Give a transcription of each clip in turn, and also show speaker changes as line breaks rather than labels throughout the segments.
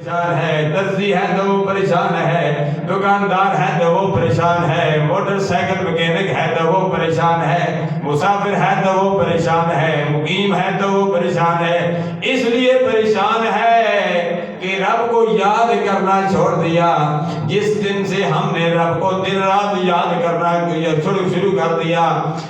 پریشان ہے، درزی ہے تو وہ پریشان ہے، دکاندار ہے تو وہ پریشان ہے، موٹر سائیکل مکینک ہے تو وہ پریشان ہے، مسافر ہے تو وہ پریشان ہے، مقیم ہے تو وہ پریشان ہے۔ اس لیے پریشان ہے کہ رب کو یاد کرنا چھوڑ دیا۔ جس دن سے ہم نے رب کو دن رات یاد کرنا شروع کر دیا،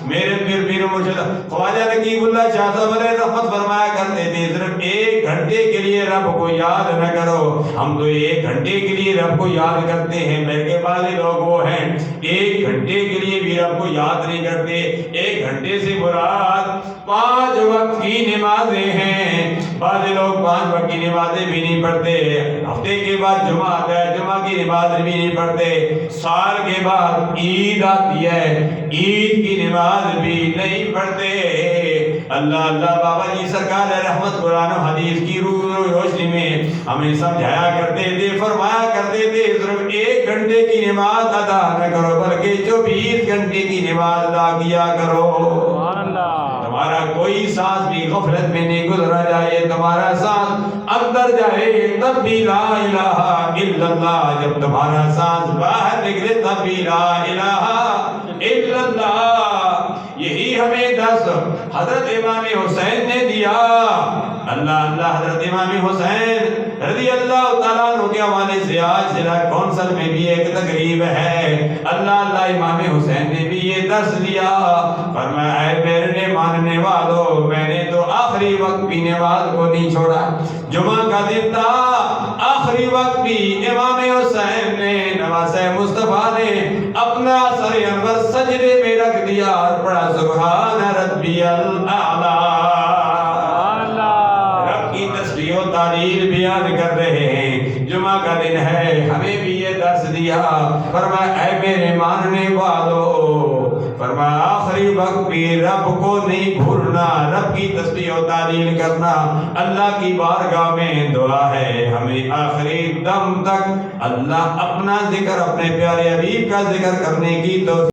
میرے پیر مرشد خواجہ نقیب اللہ شاہ صاحب علیہ رحمت فرمایا کرتے تھے، صرف 1 گھنٹے کے لیے رب کو یاد نہ کرو۔ ہم تو 1 گھنٹے کے لیے رب کو یاد کرتے ہیں، بلکہ بعض لوگ وہ ہیں 1 گھنٹے کے لیے بھی رب کو یاد نہیں کرتے۔ 1 گھنٹے سے مراد 5 وقت کی نمازیں ہیں۔ بعض لوگ 5 وقت کی نمازیں بھی نہیں پڑھتے، ہفتے کے بعد جمعہ آتا ہے، جمعہ کی نماز بھی نہیں پڑھتے، سال کے بعد عید آتی ہے، عید کی نماز بھی نہیں پڑھتے۔ اللہ بابا جی سرکار رحمت قرآن و حدیث کی روشنی میں ہمیں سمجھایا کرتے تھے، فرمایا کرتے تھے، صرف 1 گھنٹے کی نماز ادا نہ کرو بلکہ 24 گھنٹے کی نماز ادا کیا کرو۔ تمہارا کوئی سانس بھی غفلت میں نہیں گزرا جائے، تمہارا سانس اندر جائے تب بھی لا الہ الا اللہ، جب تمہارا سانس باہر نکلے تب بھی لا الہ الا اللہ۔ یہی ہمیں درس حضرت امام حسین نے دیا۔ اللہ حضرت امام حسین رضی اللہ تعالیٰ عنہ کے حوالے سے آج ضلع کونسل میں بھی ایک تقریب ہے۔ اللہ امام حسین نے بھی یہ درس دیا، فرمایا اے میرے ماننے والوں، میں نے تو آخری وقت بھی نماز کو نہیں چھوڑا۔ جمعہ کا دن تھا، آخری وقت بھی امام حسین نے نواسہ مصطفیٰ نے اپنا سر انور سجدے میں رکھ دیا اور پڑھا سبحان ربی الاعلیٰ۔ رب کی تسبیح و تعلیل بیان کر رہے ہیں، جمعہ کا دن ہے، ہمیں بھی یہ درس دیا۔ فرمایا اے میرے ماننے والوں، فرمایا آخری وقت بھی رب کو نہیں بھولنا، رب کی تسبیح و تعلیل کرنا۔ اللہ کی بارگاہ میں دعا ہے ہمیں آخری دم تک اللہ اپنا ذکر، اپنے پیارے حبیب کا ذکر کرنے کی توفیق